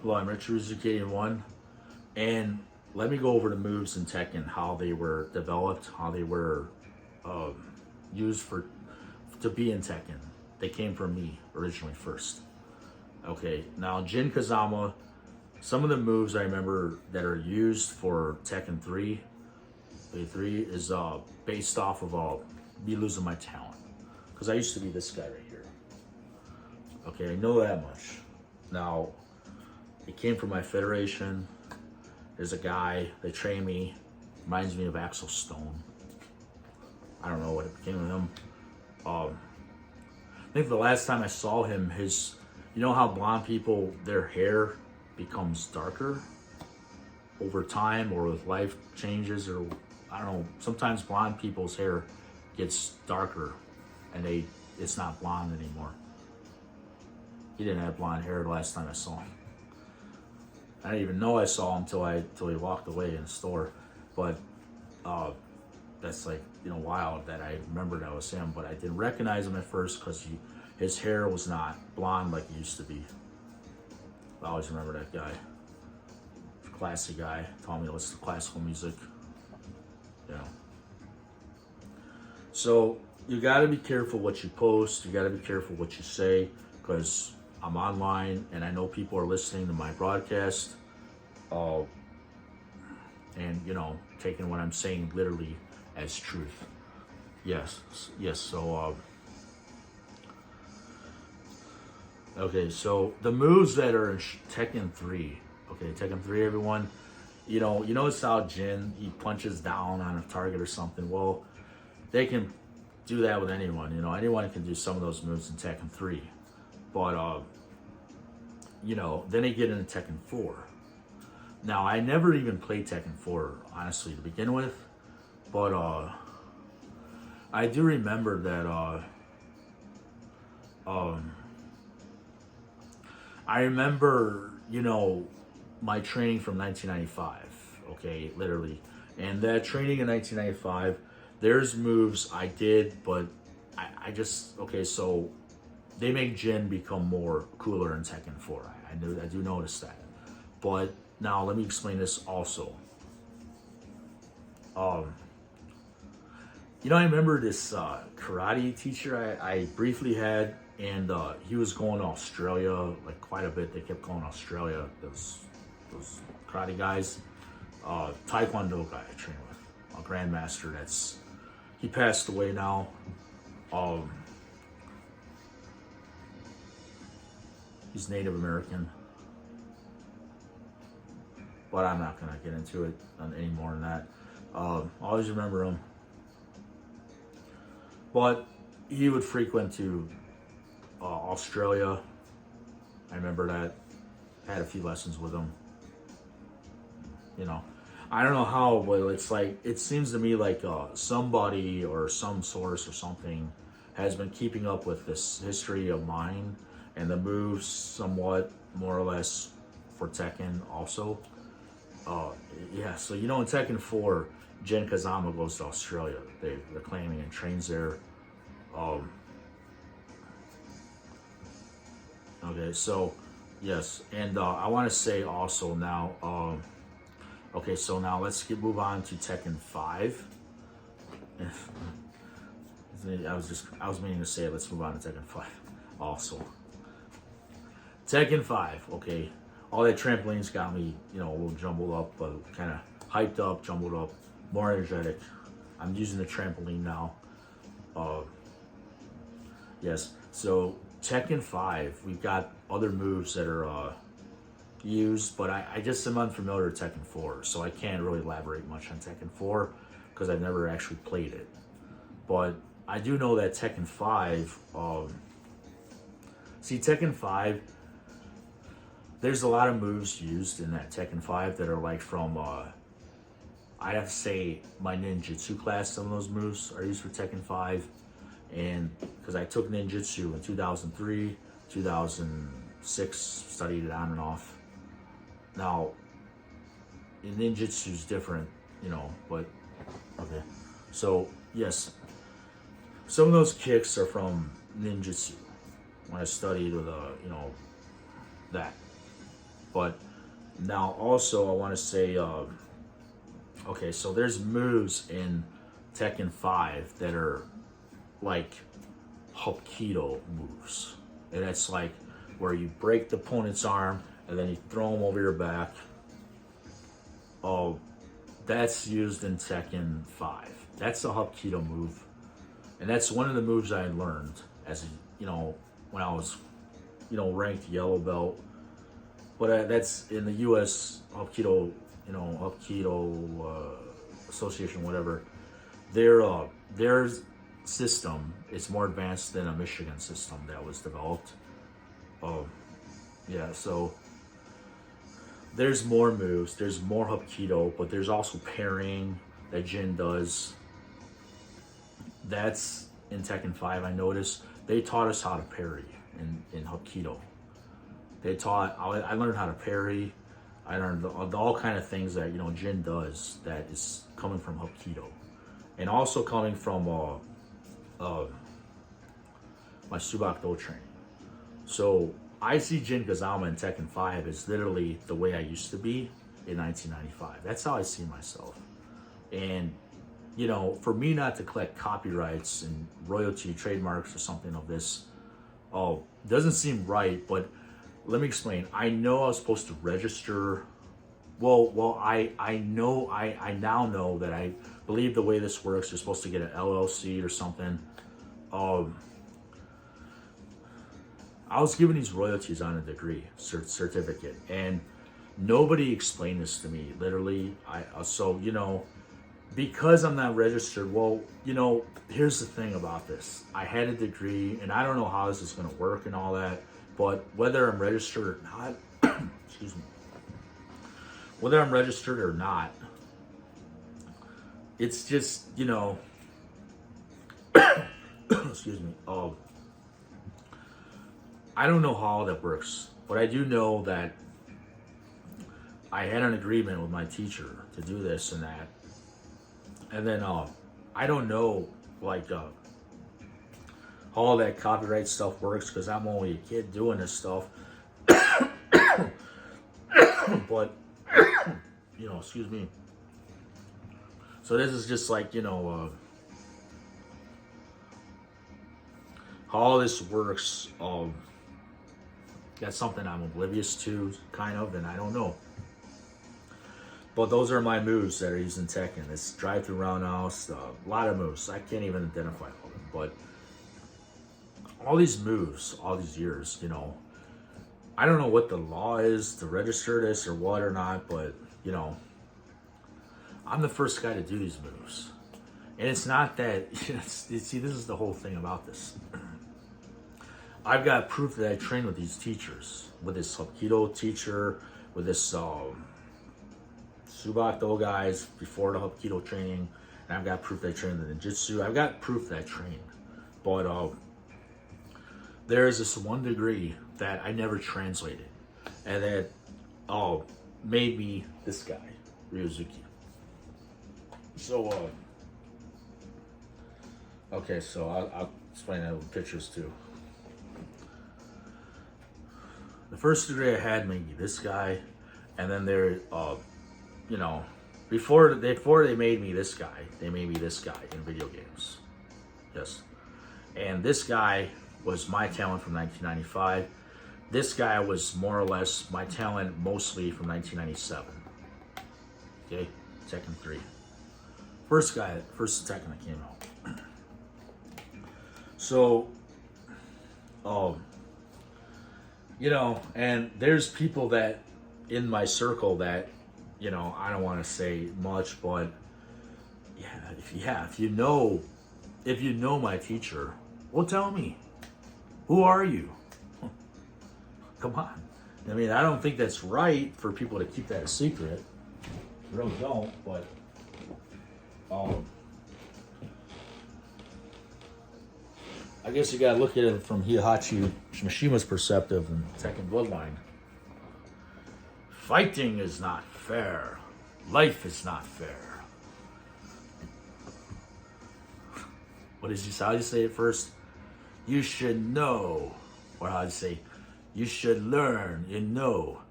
Well, I'm Richard Zucchini 1, and let me go over the moves in Tekken, how they were developed, how they were um, used to be in Tekken. They came from me originally first. Okay, now Jin Kazama, some of the moves I remember that are used for Tekken 3, is based off of me losing my talent. Because I used to be this guy right here. Okay, I know that much. Now, it came from my federation. There's a guy, they trained me, reminds me of Axel Stone. I don't know what it became of him. I think the last time I saw him, you know how blonde people, their hair becomes darker over time or with life changes, or I don't know, sometimes blonde people's hair gets darker and it's not blonde anymore. He didn't have blonde hair the last time I saw him. I didn't even know I saw him till he walked away in the store. But that's like, wild that I remembered that was him. But I didn't recognize him at first because his hair was not blonde like it used to be. I always remember that guy. Classy guy. Taught me to listen to classical music. So you got to be careful what you post. You got to be careful what you say, because I'm online and I know people are listening to my broadcast, and taking what I'm saying literally as truth. Yes. So okay, so the moves that are in Tekken 3. Okay, Tekken 3, everyone. It's how Jin, he punches down on a target or something. Well, they can do that with anyone. Anyone can do some of those moves in Tekken 3. But, then they get into Tekken 4. Now, I never even played Tekken 4, honestly, to begin with. But, I do remember that, I remember, my training from 1995, okay, literally. And that training in 1995, there's moves I did, but I just, okay, so they make Jin become more cooler in Tekken 4. I do notice that. But now let me explain this also. I remember this karate teacher I briefly had, and he was going to Australia like quite a bit. They kept going to Australia. Those karate guys. Taekwondo guy I trained with, a grandmaster. He passed away now. He's Native American, but I'm not gonna get into it any more than that. Always remember him. But he would frequent to Australia. I remember that. I had a few lessons with him. I don't know how, but it's like, it seems to me like somebody or some source or something has been keeping up with this history of mine and the moves somewhat, more or less, for Tekken also. So in Tekken 4, Jin Kazama goes to Australia. They're claiming and trains there. Okay, so yes, and I want to say also now. Okay, so now let's move on to Tekken 5. I was meaning to say let's move on to Tekken 5 also. Tekken 5, okay. All that trampolines got me, a little jumbled up, but kind of hyped up, jumbled up, more energetic. I'm using the trampoline now. Yes, so Tekken 5, we've got other moves that are used, but I just am unfamiliar with Tekken 4, so I can't really elaborate much on Tekken 4 because I've never actually played it. But I do know that Tekken 5, Tekken 5, there's a lot of moves used in that Tekken 5 that are like from, I have to say, my ninjutsu class. Some of those moves are used for Tekken 5, and because I took ninjutsu in 2003, 2006, studied it on and off. Now, ninjutsu is different, but okay. So yes, some of those kicks are from ninjutsu when I studied with that. But now also I want to say, okay, so there's moves in Tekken 5 that are like Hapkido moves. And it's like where you break the opponent's arm and then you throw him over your back. Oh, that's used in Tekken 5. That's a Hapkido move. And that's one of the moves I learned as, when I was, ranked yellow belt. But that's in the U.S. Hapkido, Hapkido Association, whatever. Their system is more advanced than a Michigan system that was developed. Yeah, so there's more moves, there's more Hapkido, but there's also parrying that Jin does. That's in Tekken 5, I noticed. They taught us how to parry in Hapkido. I learned how to parry. I learned all kind of things that, Jin does that is coming from Hapkido. And also coming from my Subakdo training. So I see Jin Kazama in Tekken 5 as literally the way I used to be in 1995. That's how I see myself. And, for me not to collect copyrights and royalty trademarks or something of this, doesn't seem right, but let me explain. I know I was supposed to register. I now know that I believe the way this works, you're supposed to get an LLC or something. I was given these royalties on a degree certificate, and nobody explained this to me. Literally, because I'm not registered. Here's the thing about this. I had a degree, and I don't know how this is going to work and all that. But whether I'm registered or not, excuse me. Whether I'm registered or not, it's just excuse me. I don't know how that works, but I do know that I had an agreement with my teacher to do this and that. And then I don't know how all that copyright stuff works because I'm only a kid doing this stuff. But excuse me. So this is just how all this works. That's something I'm oblivious to, kind of, and I don't know. But those are my moves that are used in Tekken. It's drive through roundhouse, a lot of moves. I can't even identify all of them, but all these moves, all these years, I don't know what the law is to register this or what or not, but I'm the first guy to do these moves. And it's not that, see, this is the whole thing about this. I've got proof that I trained with these teachers, with this Hapkido teacher, with this Subakdo guys before the Hapkido training, and I've got proof that I trained the ninjutsu. I've got proof that I trained. But there is this one degree that I never translated, and that made me this guy, Ryozuki. So, okay, so I'll explain that with pictures too. The first degree I had made me this guy, and then there, before they made me this guy, they made me this guy in video games. Yes. And this guy was my talent from 1995. This guy was more or less my talent mostly from 1997. Okay, Tekken 3. First Tekken that came out. So, and there's people that in my circle that, I don't want to say much, but if you know my teacher, well, tell me, who are you? Come on. I mean, I don't think that's right for people to keep that a secret. I really don't, but I guess you gotta look at it from Heihachi Mishima's perspective and Tekken Bloodline. Fighting is not fair. Life is not fair. How do you say it first? You should know, or how do you say, you should learn and know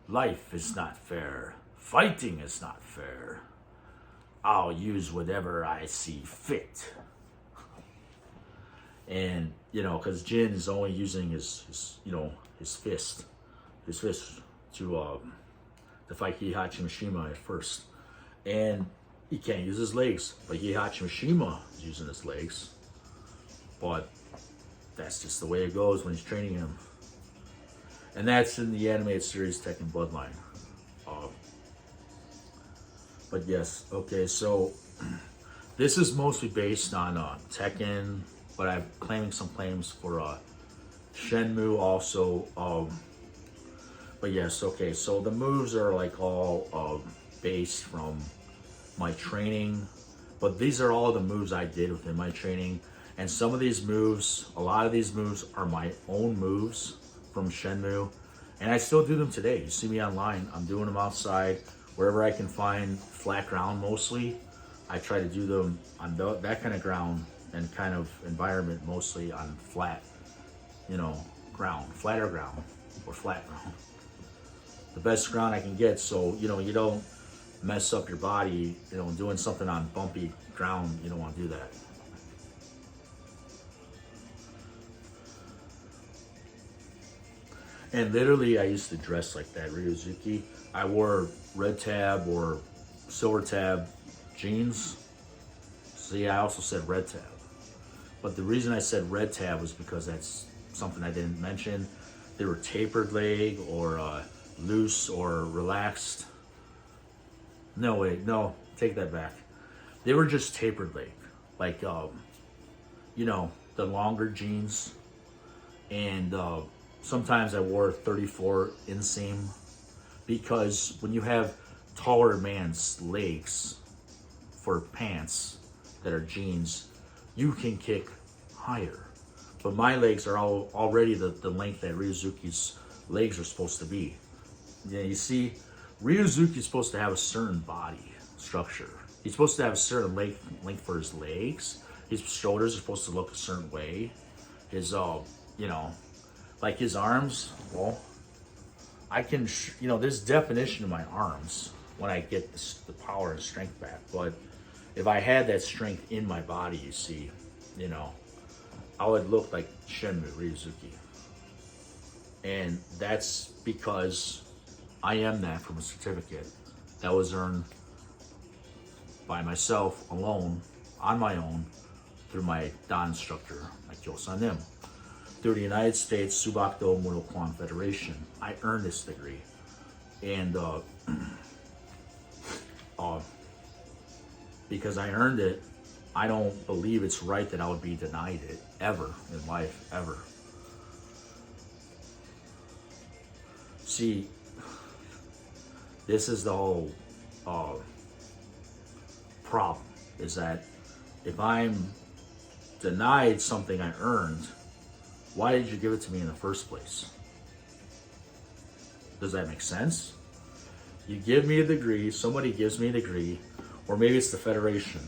Life is not fair. Fighting is not fair. I'll use whatever I see fit. And, you know, because Jin is only using his fist to fight Heihachi Mishima at first. And he can't use his legs, but Heihachi Mishima is using his legs. But that's just the way it goes when he's training him. And that's in the animated series Tekken Bloodline. But yes, okay, so this is mostly based on Tekken, but I'm claiming some claims for Shenmue also. But yes, okay, so the moves are like all based from my training, but these are all the moves I did within my training. And some of these moves, a lot of these moves are my own moves from Shenmue, and I still do them today. You see me online, I'm doing them outside, wherever I can find flat ground mostly. I try to do them on that kind of ground and kind of environment, mostly on flat, ground, flatter ground or flat ground. The best ground I can get, so, you don't mess up your body, doing something on bumpy ground. You don't want to do that. And literally, I used to dress like that, Ryuzuki. I wore red tab or silver tab jeans. See, I also said red tab. But the reason I said red tab was because that's something I didn't mention. They were tapered leg or loose or relaxed. No, wait, no, take that back. They were just tapered leg. Like, the longer jeans. And sometimes I wore 34 inseam, because when you have taller man's legs for pants that are jeans, you can kick higher. But my legs are already the length that Ryuzuki's legs are supposed to be. Yeah, you see, Ryuzuki's supposed to have a certain body structure. He's supposed to have a certain length for his legs. His shoulders are supposed to look a certain way. His, like his arms, well, I can, there's definition in my arms when I get the power and strength back. But if I had that strength in my body, you see, I would look like Shenmue Ryuzuki. And that's because I am that from a certificate that was earned by myself alone, on my own, through my Dan instructor, my Kyosanim. Through the United States Subakdo Mortal Kwan Federation, I earned this degree. And because I earned it, I don't believe it's right that I would be denied it ever in life, ever. See, this is the whole problem, is that if I'm denied something I earned, why did you give it to me in the first place? Does that make sense? You give me a degree, somebody gives me a degree, or maybe it's the Federation,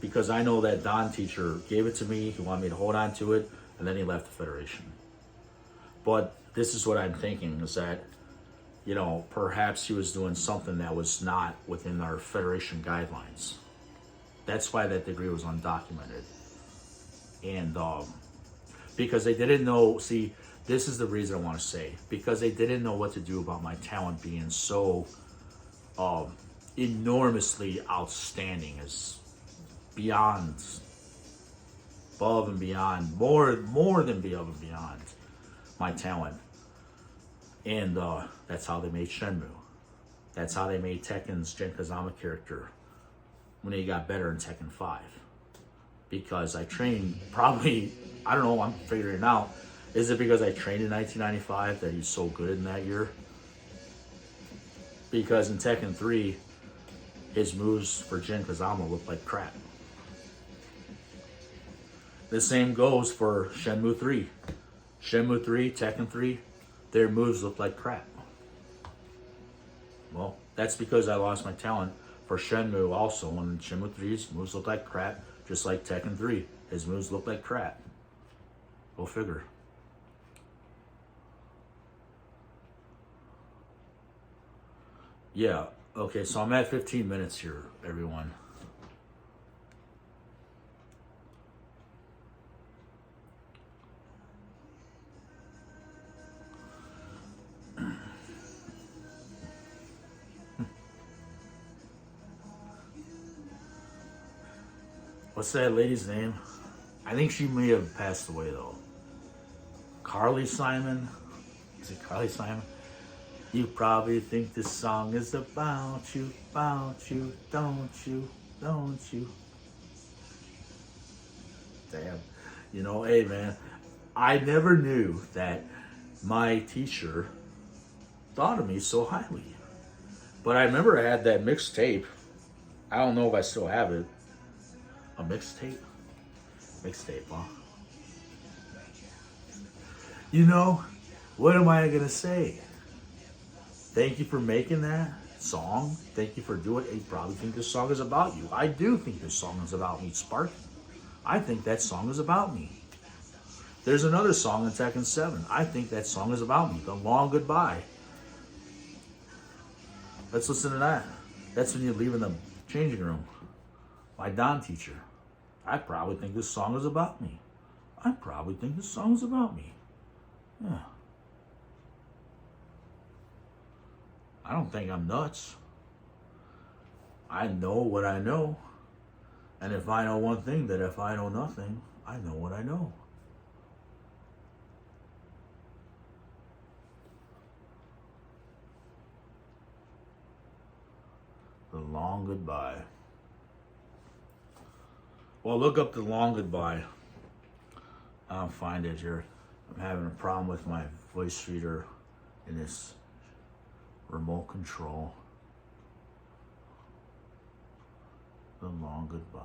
because I know that Dan teacher gave it to me, he wanted me to hold on to it, and then he left the Federation. But this is what I'm thinking, is that, perhaps he was doing something that was not within our Federation guidelines. That's why that degree was undocumented. And, because they didn't know, see, this is the reason I want to say, because they didn't know what to do about my talent being so enormously outstanding, is beyond, above and beyond, more than above and beyond my talent. And that's how they made Shenmue. That's how they made Tekken's Jin Kazama character when he got better in Tekken 5. Because I trained probably, I don't know, I'm figuring it out. Is it because I trained in 1995 that he's so good in that year? Because in Tekken 3, his moves for Jin Kazama look like crap. The same goes for Shenmue 3. Shenmue 3, Tekken 3, their moves look like crap. Well, that's because I lost my talent for Shenmue also. When Shenmue 3's moves look like crap, just like Tekken 3, his moves look like crap. Go figure. Yeah. Okay, so I'm at 15 minutes here, everyone. What's that lady's name? I think she may have passed away though. Carly Simon? Is it Carly Simon? You probably think this song is about you, don't you, don't you? Damn. You know, hey man, I never knew that my teacher thought of me so highly. But I remember I had that mixtape. I don't know if I still have it. A mixtape? Mixtape, huh? You know, what am I gonna say? Thank you for making that song. Thank you for doing it. You probably think this song is about you. I do think this song is about me, Spark. I think that song is about me. There's another song in Tekken 7. I think that song is about me. The Long Goodbye. Let's listen to that. That's when you're leaving the changing room. My Don teacher. I probably think this song is about me. I probably think this song is about me. Yeah. I don't think I'm nuts. I know what I know. And if I know one thing, that if I know nothing, I know what I know. The Long Goodbye. Well, look up The Long Goodbye. I'll find it here. I'm having a problem with my voice reader in this remote control. The Long Goodbye.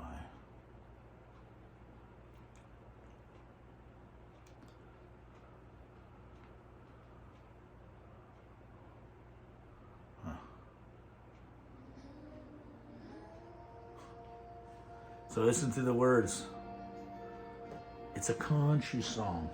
Huh. So listen to the words. It's a country song.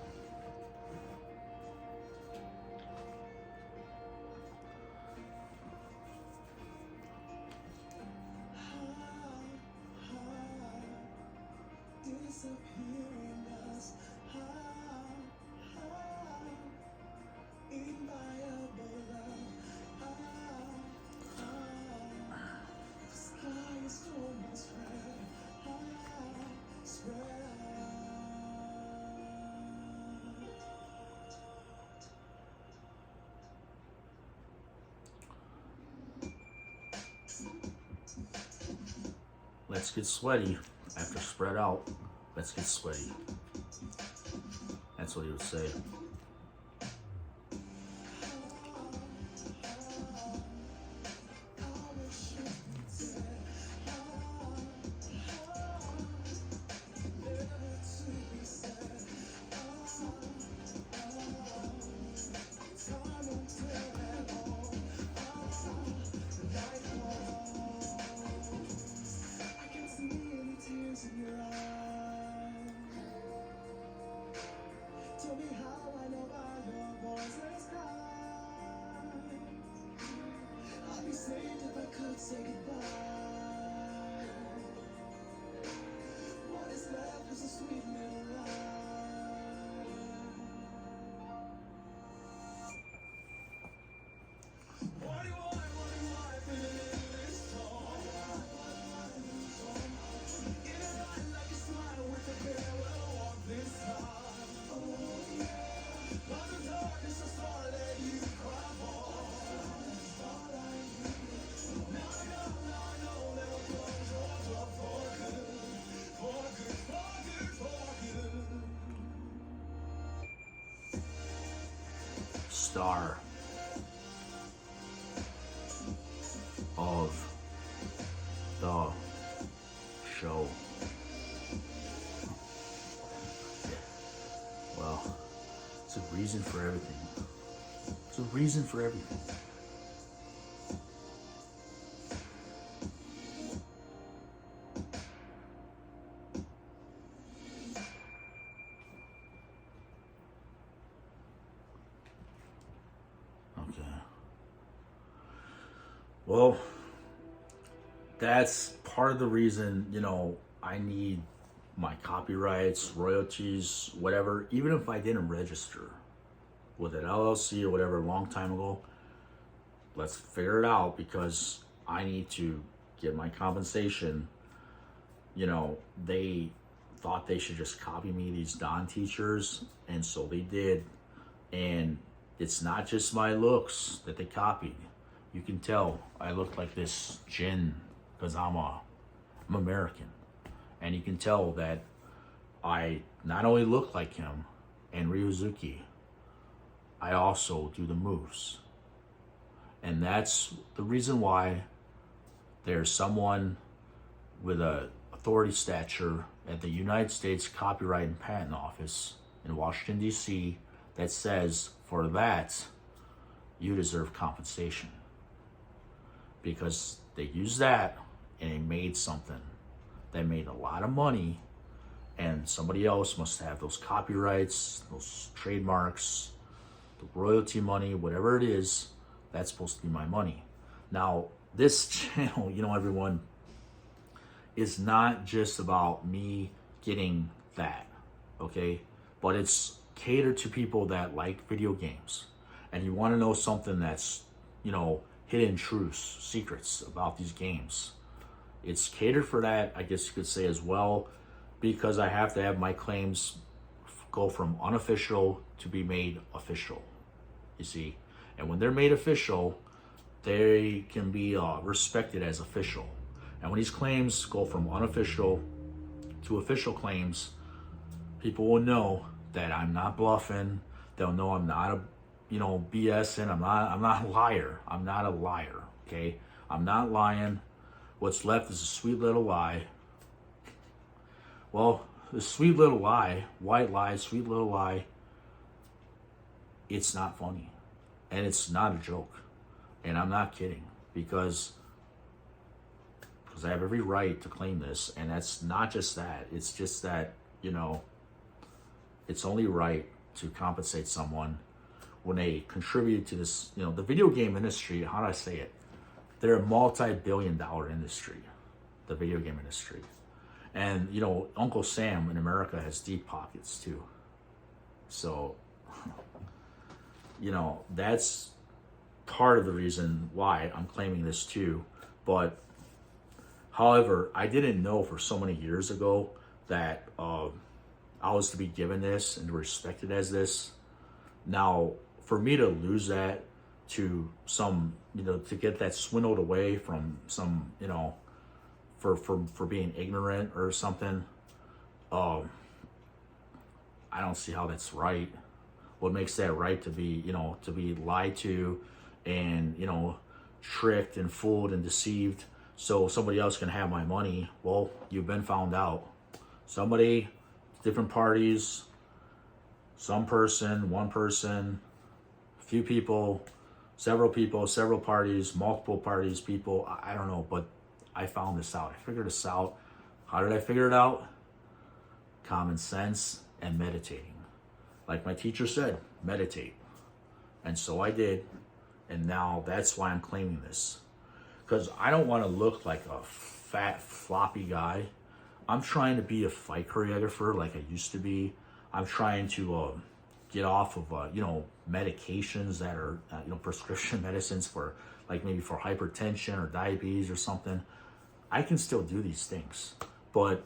Let's get sweaty. After spread out, let's get sweaty. That's what he would say. Star of the show. Well, it's a reason for everything. It's a reason for everything. Well, that's part of the reason, I need my copyrights, royalties, whatever, even if I didn't register with an LLC or whatever a long time ago. Let's figure it out, because I need to get my compensation. They thought they should just copy me, these Don teachers, and so they did. And it's not just my looks that they copied. You can tell I look like this Jin Kazama. I'm American. And you can tell that I not only look like him and Ryuzuki, I also do the moves. And that's the reason why there's someone with a authority stature at the United States Copyright and Patent Office in Washington, D.C. that says, for that, you deserve compensation. Because they used that and they made something that made a lot of money, and somebody else must have those copyrights, those trademarks, the royalty money, whatever it is, that's supposed to be my money. Now, this channel, everyone, is not just about me getting that, okay? But it's catered to people that like video games. And you want to know something that's, hidden truths, secrets about these games. It's catered for that, I guess you could say, as well, because I have to have my claims go from unofficial to be made official, you see. And when they're made official, they can be respected as official. And when these claims go from unofficial to official claims, people will know that I'm not bluffing. They'll know I'm not a BSing. I'm not a liar. I'm not a liar, okay? I'm not lying. What's left is a sweet little lie. Well, the sweet little lie, white lie, sweet little lie, it's not funny. And it's not a joke. And I'm not kidding, because I have every right to claim this. And that's not just that. It's just that, it's only right to compensate someone when they contribute to this, the video game industry. How do I say it? They're a multi-billion-dollar industry, the video game industry. And, Uncle Sam in America has deep pockets too. So, that's part of the reason why I'm claiming this too. But, however, I didn't know for so many years ago that I was to be given this and respected as this. Now, for me to lose that to some, to get that swindled away from some, for being ignorant or something, I don't see how that's right. What makes that right to be, to be lied to and, tricked and fooled and deceived so somebody else can have my money? Well, you've been found out. Somebody, different parties, some person, one person, few people, several parties, multiple parties, people, I don't know, but I found this out. I figured this out. How did I figure it out? Common sense and meditating. Like my teacher said, meditate. And so I did. And now that's why I'm claiming this. Because I don't want to look like a fat, floppy guy. I'm trying to be a fight choreographer like I used to be. I'm trying to get off of, medications that are, prescription medicines for, like maybe for hypertension or diabetes or something. I can still do these things. But,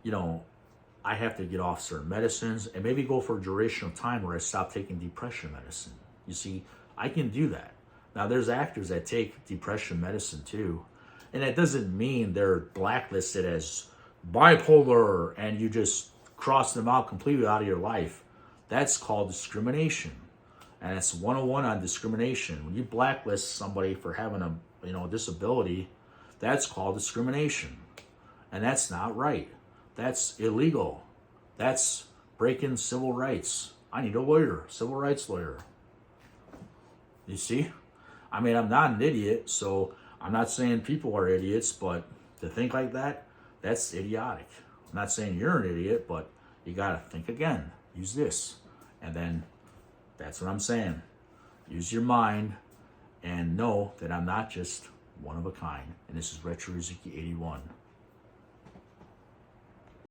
I have to get off certain medicines and maybe go for a duration of time where I stop taking depression medicine. You see, I can do that. Now, there's actors that take depression medicine too. And that doesn't mean they're blacklisted as bipolar and you just cross them out completely out of your life. That's called discrimination. And it's 101 on discrimination. When you blacklist somebody for having a disability, that's called discrimination. And that's not right. That's illegal. That's breaking civil rights. I need a lawyer, civil rights lawyer. You see? I mean, I'm not an idiot, so I'm not saying people are idiots, but to think like that, that's idiotic. I'm not saying you're an idiot, but you gotta think again. Use this. And then that's what I'm saying. Use your mind and know that I'm not just one of a kind. And this is Retro Rizuki 81.